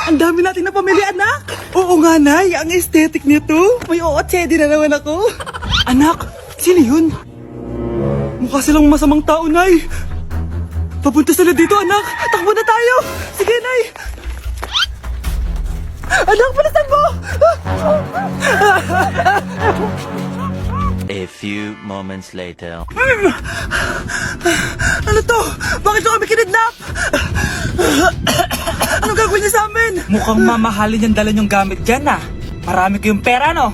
Ang dami natin na pamilya, anak! Oo nga, Nay. Ang aesthetic nito. May ootsedi na naman ako. Anak, sino yun? Mukha silang masamang tao, Nay. Papunta sila dito, anak. Takbo na tayo. Sige, Nay. Anak, palasan mo! A few moments later. Ano to? Bakit nyo kami kinidnap? Ano gagawin niya sa amin? Mukhang mamahalin yung dala yung gamit dyan ah. Marami kayong pera no?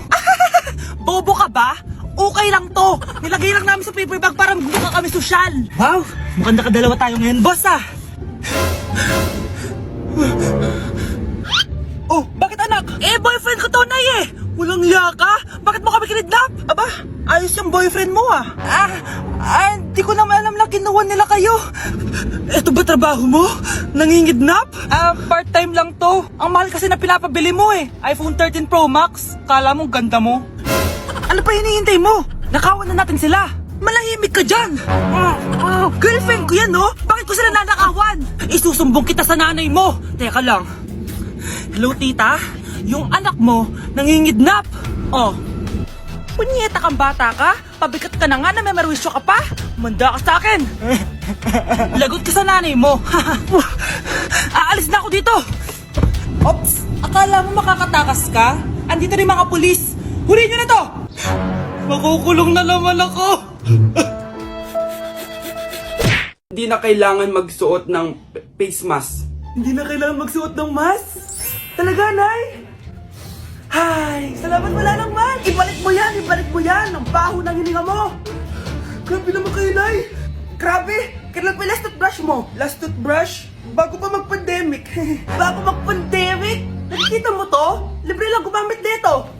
Bobo ka ba? Okay lang to. Nilagay lang namin sa paper bag para magbuka kami sosyal. Wow, mukhang nakadalawa tayo ngayon boss ah. Oh, bakit anak? Eh, boyfriend ko to, Nay eh. Walang hiya ka? Bakit mo kami kinidnap? Aba, ayos yung boyfriend mo ah. Hindi ko naman alam na kinuha nila kayo. Ito ba trabaho mo? Nangingidnap? Part-time lang to. Ang mahal kasi na pinapabili mo eh. iPhone 13 Pro Max. Kala mo ganda mo. Ano pa hinihintay mo? Nakawan na natin sila. Malahimik ka dyan. Girlfriend ko yan, no? Bakit ko sila nanakawan? Isusumbong kita sa nanay mo. Teka lang. Hello, tita? Yung anak mo nangingidnap. Oh. Punyeta kang bata ka? Pabigat ka na nga na may merwisyo ka pa? Manda ka sa akin. Lagot ka sa nanay mo. Aalis na ako dito. Ops, akala mo makakatakas ka? Andito rin mga pulis. Huli nyo na to! Makukulong na naman ako. Hindi na kailangan magsuot ng face mask. Hindi na kailangan magsuot ng mask? Talaga, Nay? Hay, salamat wala lang man. Ibalik mo yan, ibalik mo yan. Ang baho ng hininga mo. Grabe naman kayo, Nay. Grabe, kailan pa yung last toothbrush mo? Last toothbrush? Bago pa mag-pandemic. Bago mag-pandemic? Nakikita mo to? Libre lang gumamit dito.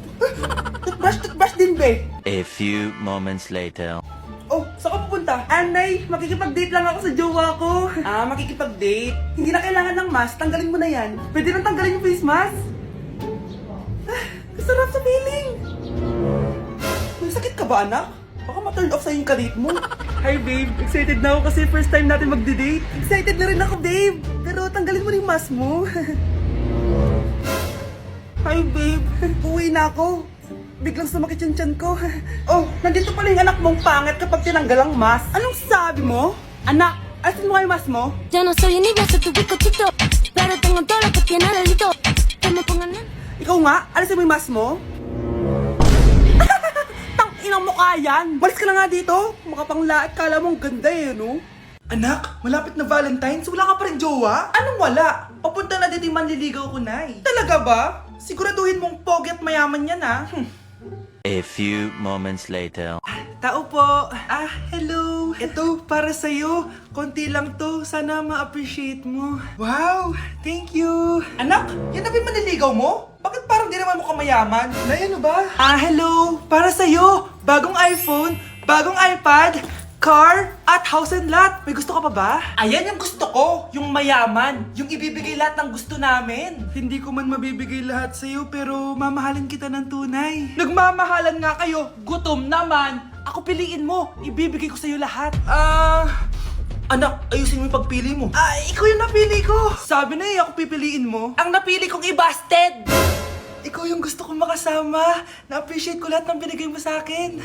Toothbrush din, be. A few moments later. Oh, saan ka pupunta? Anay, makikipag-date lang ako sa jowa ko. Makikipag-date? Hindi na kailangan ng mask, tanggalin mo na yan. Pwede nang tanggalin yung face mask? Kasarap sa feeling. May sakit ka ba, anak? Baka ma-turn off sa'yo yung kadate mo. Hi, babe. Excited na ako kasi first time natin magde-date. Excited na rin ako, babe. Pero tanggalin mo rin yung mask mo. Hi, babe. Uwi na ako. Biglang sumakit yung tiyan ko. Oh, nandito pala yung anak mong pangit kapag tinanggal ang mask. Anong sabi mo? Anak, asin mo nga yung mask mo? Yo no soy niña, soy tu bizcochito, pero tengo todo lo que tiene delito. Que me pongan en... Ikaw nga, alisin mo yung mask mo? Tang-inang mukha yan! Malis ka na nga dito! Makapanglaat, kala mong ganda eh, no? Anak, malapit na Valentine's, wala ka pa rin jowa? Anong wala? Papunta na dito yung manliligaw ko, Nay. Talaga ba? Siguraduhin mong pogi at mayaman yan, ah. A few moments later. Tao po. Hello. Ito, para sa'yo. Konti lang to. Sana ma-appreciate mo. Wow, thank you. Anak, yan na ba yung manliligaw mo? Bakit parang di naman mukhang mayaman? Nay, ano ba? Hello. Para sa'yo. Bagong iPhone, bagong iPad, car, at house and lot. May gusto ka pa ba? Ayan yung gusto ko. Yung mayaman. Yung ibibigay lahat ng gusto namin. Hindi ko man mabibigay lahat sa'yo, pero mamahalin kita ng tunay. Nagmamahalan nga kayo. Gutom naman. Ako piliin mo. Ibibigay ko sa'yo lahat. Anak, ayusin mo yung pagpili mo. Ikaw yung napili ko. Sabi na ako pipiliin mo. Ang napili kong ibasted. Ikaw yung gusto kong makasama. Na-appreciate ko lahat ng binigay mo sa akin.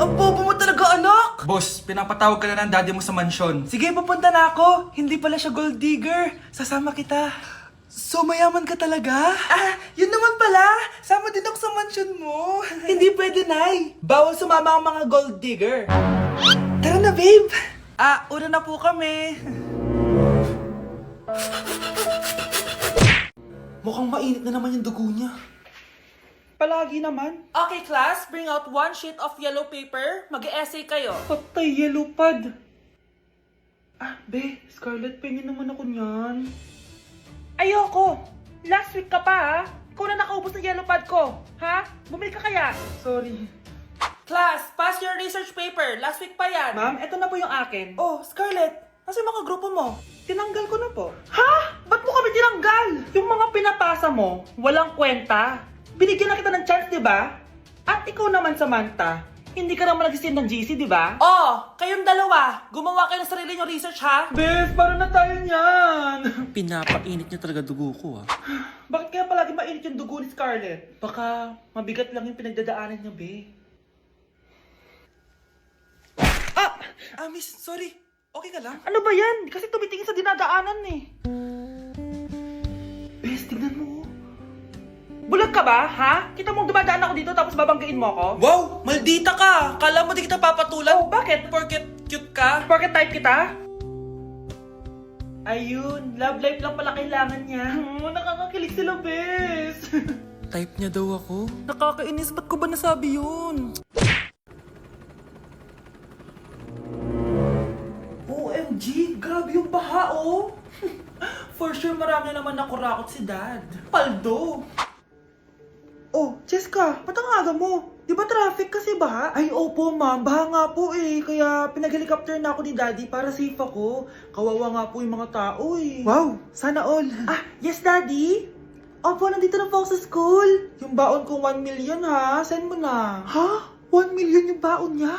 Ang bobo mo talaga, anak! Boss, pinapatawag ka na ng daddy mo sa mansyon. Sige, papunta na ako. Hindi pala siya gold digger. Sasama kita. So, mayaman ka talaga? Yun naman pala. Sama din ako sa mansion mo. Hindi pwede, Nay. Bawal sumama ang mga gold digger. Tara na, babe. Una na po kami. Mukhang mainit na naman yung dugo niya. Palagi naman. Okay, class. Bring out one sheet of yellow paper. Mag-essay kayo. Patay, yellow pad. Be, Scarlett, pingin naman ako niyan. Ayoko. Last week ka pa, ha? Ikaw na nakaubos ng yellow pad ko. Ha? Bumili ka kaya? Sorry. Class, pass your research paper. Last week pa yan. Ma'am, eto na po yung akin. Oh, Scarlett. Nasa yung mga grupo mo? Tinanggal ko na po. Ha? Ba't mo kami tinanggal? Yung mga pinapasa mo, walang kwenta. Binigyan na kita ng chance, di ba? At ikaw naman, Samantha, Hindi ka naman nag-send ng GC, di ba? Oh, kayong dalawa. Gumawa kayo ng sarili nyo research, ha? Bes, paano na tayo niyan? Pinapainit niya talaga dugo ko, Bakit kaya palagi mainit yung dugo ni Scarlett? Baka mabigat lang yung pinagdadaanan niya, be. Miss, sorry. Okay ka lang? Ano ba yan? Kasi tumitingin sa dinadaanan eh. Bes, tignan mo. Bulag ka ba, ha? Kita mong dumadaan ako dito tapos babanggain mo ako? Wow, maldita ka. Kala mo di kita papatulan? Oh, bakit? Porket cute ka? Porket type kita? Ayun, love life lang pala kailangan niya. Nakakakilig sila, bes. Type niya daw ako. Nakakainis, ba't ko ba nasabi yun? OMG, grabe yung baha, oh. For sure, marami naman nakurakot si Dad. Paldo. Oh, Cheska, ba't ang aga mo? Di ba traffic kasi baha? Ay, opo ma'am, baha nga po eh. Kaya pinag-helicopter na ako ni Daddy para safe ako. Kawawa nga po yung mga tao eh. Wow, sana all. Yes Daddy? Opo, nandito na po ako sa school. Yung baon ko 1 million ha, send mo na. Ha? 1 million yung baon niya?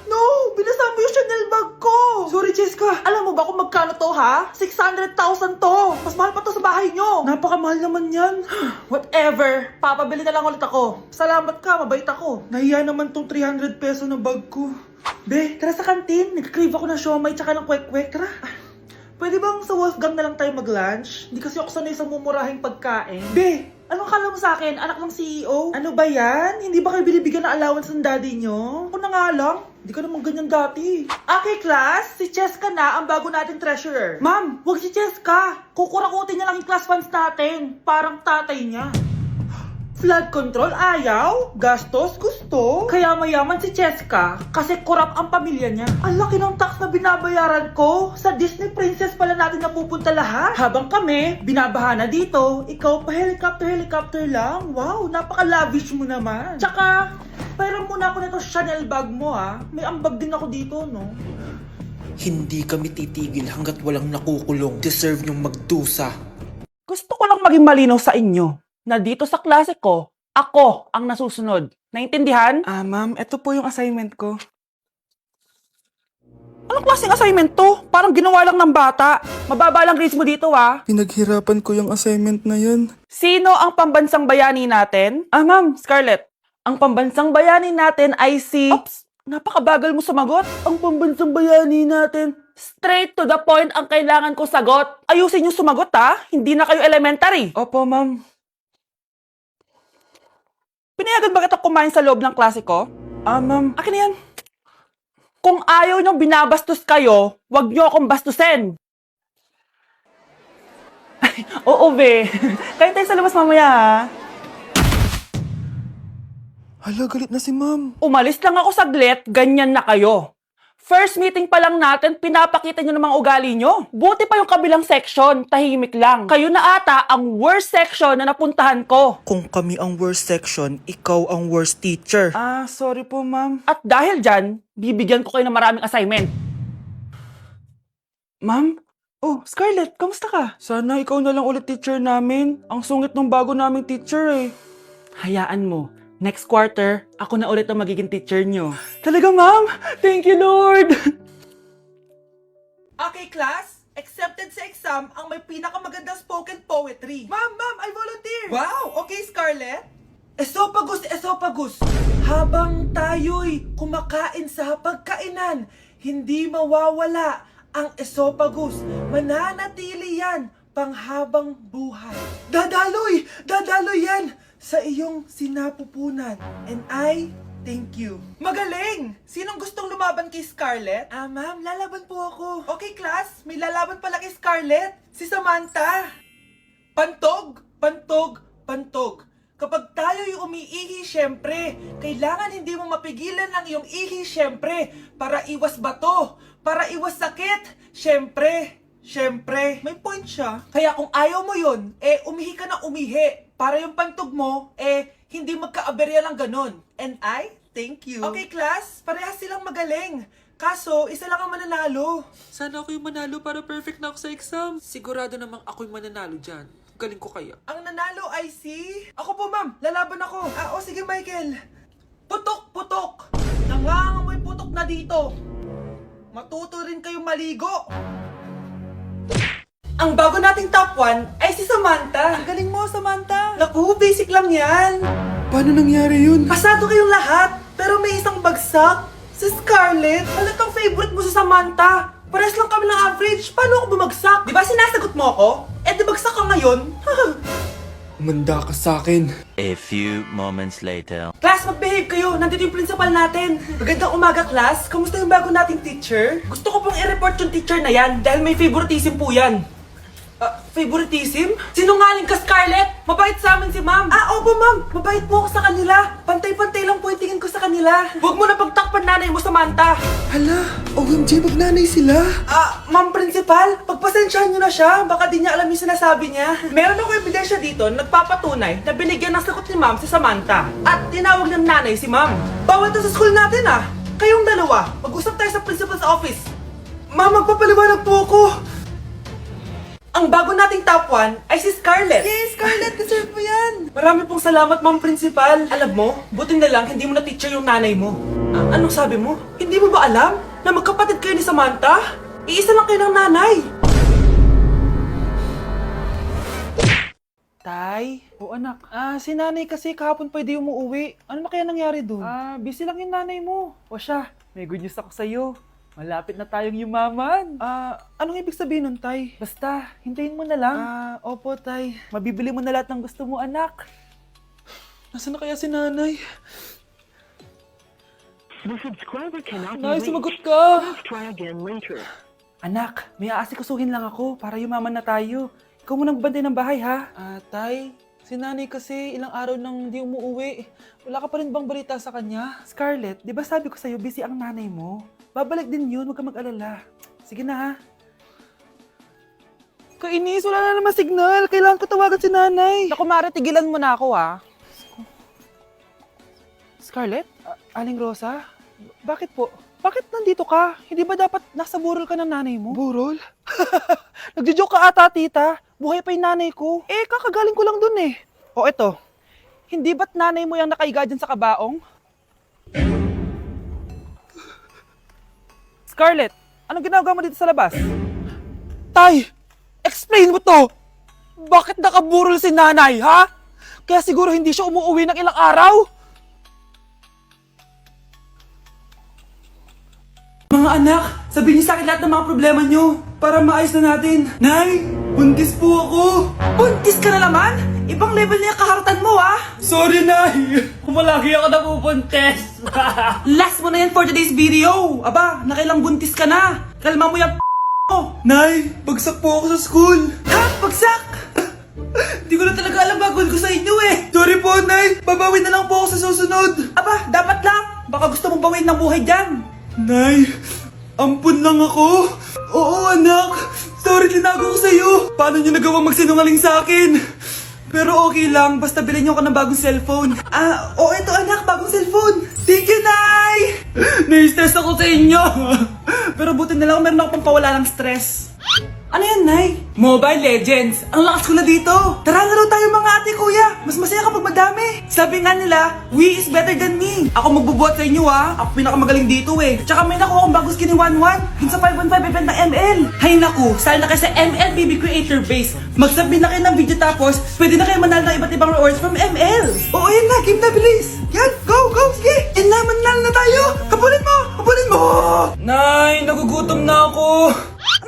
No! Binasa mo yung Chanel bag ko! Sorry, Cheska. Alam mo ba kung magkano to, ha? 600,000 to! Mas mahal pa to sa bahay nyo! Napakamahal naman yan. Whatever. Papabili na lang ulit ako. Salamat ka, mabait ako. Nahiya naman tong 300 peso na bag ko. Be, tara sa kantin. Nag-crave ako ng siomay tsaka ng kwek-kwek. Tara. Pwede bang sa Wolfgang na lang tayo mag-lunch? Hindi kasi ako sanay sa mumurahing pagkain. Be, anong kala mo sa akin? Anak ng CEO? Ano ba yan? Hindi ba kayo binibigyan ng allowance ng daddy nyo? Ako na nga lang. Hindi ka naman ganyan dati. Okay, class. Si Cheska na ang bago nating treasurer. Ma'am, wag si Cheska. Kukurakutin niya lang yung class funds natin. Parang tatay niya. Flood control, ayaw. Gastos, gusto. Kaya mayaman si Cheska kasi korap ang pamilya niya. Ang laki ng tax na binabayaran ko. Sa Disney Princess pala natin napupunta lahat. Habang kami, binabaha na dito. Ikaw pa helicopter lang. Wow, napaka-lavish mo naman. Tsaka, pairam muna ako nito Chanel bag mo ha. May ambag din ako dito, no? Hindi kami titigil hanggat walang nakukulong. Deserve nyong magdusa. Gusto ko lang maging malinaw sa inyo na dito sa klase ko, ako ang nasusunod. Naintindihan? Ma'am, ito po yung assignment ko. Anong klaseng assignment to? Parang ginawa lang ng bata. Mababa lang grades mo dito, ah. Pinaghirapan ko yung assignment na yun. Sino ang pambansang bayani natin? Ma'am, Scarlett. Ang pambansang bayani natin ay si... Oops! Napakabagal mo sumagot. Ang pambansang bayani natin. Straight to the point ang kailangan ko sagot. Ayusin yung sumagot, ha? Hindi na kayo elementary. Opo, ma'am. Pinayagan ba kita kumain sa loob ng klase ko? Ma'am. Akin na yan. Kung ayaw niyong binabastos kayo, wag niyo akong bastusin. Ay, oo, be. Kain tayo sa labas mamaya, ha? Hala, galit na si ma'am. Umalis lang ako saglit, ganyan na kayo. First meeting pa lang natin, pinapakita nyo ng mga ugali nyo. Buti pa yung kabilang section, tahimik lang. Kayo na ata ang worst section na napuntahan ko. Kung kami ang worst section, ikaw ang worst teacher. Sorry po, ma'am. At dahil dyan, bibigyan ko kayo ng maraming assignment. Ma'am? Oh, Scarlett, kamusta ka? Sana ikaw na lang ulit teacher namin. Ang sungit ng bago naming teacher eh. Hayaan mo. Next quarter, ako na ulit ang magiging teacher nyo. Talaga, ma'am? Thank you, Lord! Okay, class. Accepted sa exam ang may pinakamagandang spoken poetry. Ma'am, I volunteer! Wow! Okay, Scarlett. Esophagus. Habang tayo'y kumakain sa pagkainan, hindi mawawala ang esophagus. Mananatili yan panghabang buhay. Dadaloy yan sa iyong sinapupunan. And I thank you. Magaling! Sinong gustong lumaban kay Scarlett? Ma'am, lalaban po ako. Okay, class. May lalaban pala kay Scarlett. Si Samantha. Pantog. Kapag tayo'y umiihi, syempre, kailangan hindi mo mapigilan ang iyong ihi, syempre, para iwas bato, para iwas sakit, syempre, may point siya. Kaya kung ayaw mo yun, umihi ka na umihi. Para yung pantog mo, hindi magka-aberya lang ganun. And I thank you. Okay, class, parehas silang magaling. Kaso, isa lang ang mananalo. Sana ako yung manalo para perfect na ako sa exam. Sigurado namang ako yung mananalo dyan. Galing ko kaya. Ang nanalo ay si... Ako po, ma'am. Lalaban ako. Sige, Michael. Putok! Nangangamoy putok na dito. Matuto rin kayong maligo. Ang bago nating top 1 ay si Samantha. Ang galing mo, Samantha. Naku, basic lang yan. Paano nangyari yun? Pasado kayong lahat, pero may isang bagsak. Si Scarlett, halatang favorite mo si Samantha. Pares lang kami ng average. Paano ako bumagsak? Di ba sinasagot mo ako? Eh, di bagsak ka ngayon? Umanda ka sa akin. A few moments later. Class, mag-behave kayo. Nandito yung principal natin. Magandang umaga, class. Kamusta yung bago nating teacher? Gusto ko pong i-report yung teacher na yan dahil may favoritism po yan. Favoritism? Sinungaling ka, Scarlett! Mabait sa amin si ma'am! Opo ma'am! Mabait po ako sa kanila! Pantay-pantay lang po yung tingin ko sa kanila! Huwag mo na pagtakpan nanay mo, Samantha! Hala, OMG, magnanay sila. Ma'am principal, pagpasensyahan niyo na siya. Baka di niya alam yung sinasabi niya. Meron ako ebidensya dito na nagpapatunay na binigyan ng sagot ni ma'am si Samantha. At tinawag ng nanay si ma'am. Bawal to sa school natin Kayong dalawa, mag-usap tayo sa principal's office. Ma'am, magpapaliwanag po ako. Ang bago nating top 1 ay si Scarlett. Yes, Scarlett, deserve mo yan. Marami pong salamat, ma'am principal. Alam mo, buti na lang hindi mo na teacher yung nanay mo. Anong sabi mo? Hindi mo ba alam na magkapatid kayo ni Samantha? Iisa lang kayo ng nanay. Tay? O anak, si nanay kasi kahapon pwede umuwi. Ano na kaya nangyari doon? Busy lang yung nanay mo. O siya, may good news ako sa'yo. Malapit na tayong yumaman. Anong ibig sabihin nun, Tay? Basta, hintayin mo na lang. Opo, Tay. Mabibili mo na lahat ng gusto mo, anak. Nasaan na kaya si nanay? The subscriber cannot be Nay, reached. sumagot ka! Please try again later. Anak, may aasikasuhin lang ako para yumaman na tayo. Ikaw munang bantay ng bahay, ha? Tay, si nanay kasi ilang araw nang di umuwi. Wala ka pa rin bang balita sa kanya? Scarlett, di ba sabi ko sa'yo busy ang nanay mo? Babalik din yun, huwag ka mag-alala. Sige na, ha? Kainis, wala na naman signal. Kailangan ko tawagan si nanay. Naku, Mare, tigilan mo na ako, ha? Scarlett? Aling Rosa? Bakit po? Bakit nandito ka? Hindi ba dapat nasa burol ka ng nanay mo? Burol? Nagjo-joke ka ata, tita. Buhay pa yung nanay ko. Eh, kakagaling ko lang dun eh. O eto, hindi ba't nanay mo yung nakaiga dyan sa kabaong? Scarlett, anong ginagawa mo dito sa labas? Tay, explain mo to! Bakit nakaburol si nanay, ha? Kaya siguro hindi siya umuwi ng ilang araw? Mga anak, sabihin niyo sa akin lahat ng mga problema niyo para maayos na natin. Nay, buntis po ako. Buntis ka na naman? Ibang level na yung kaharatan mo, Sorry, Nay. Kumalagi ako nabubuntis. Last mo na yan for today's video. Aba, nakailang buntis ka na. Kalma mo yung mo. Nay, bagsak po ako sa school. Ha? Bagsak? Hindi ko na talaga alam bagol ko sa inyo eh. Sorry po, Nay. Babawi na lang po ako sa susunod. Aba, dapat lang. Baka gusto mong bawiin ng buhay dyan. Nay, ampun lang ako. Oo, anak. Sorry, tinago ko sa'yo. Paano niyo nagawang magsinungaling sa akin? Pero okay lang, basta bilhin niyo ako ng bagong cellphone. Ito anak, bagong cellphone. Thank you, Nay! Nai-stress ako sa inyo. Pero buti na lang, meron ako pampawala ng stress. Ano yan, Nay? Mobile Legends. Ang lakas ko na dito. Tara, laro tayo mga ate, kuya. Mas masaya kapag madami. Sabi nga nila, we is better than me. Ako magbubuhat sa inyo, Ako pinakamagaling dito, eh. Tsaka may nakuha akong bagong skin ni 1-1. Yun sa 515 event ng ML. Hay naku, sali na kayo sa ML BB Creator Base. Mag-submit na kayo ng video tapos, pwede na kayo manalo ng iba't ibang rewards from ML. Oo, yan na. Game na, bilis. Yan, go, go, sige. Yan na, manalo na tayo. Habulin mo, habulin mo. Nay, nagugutom na ako.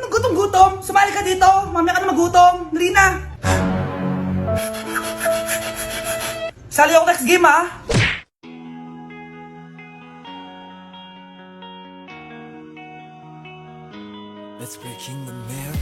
Anong gutom-gutom? Sumali ka dito. Mamaya ka na magutom. Dali na. Sali ako next game, Let's break in the mirror.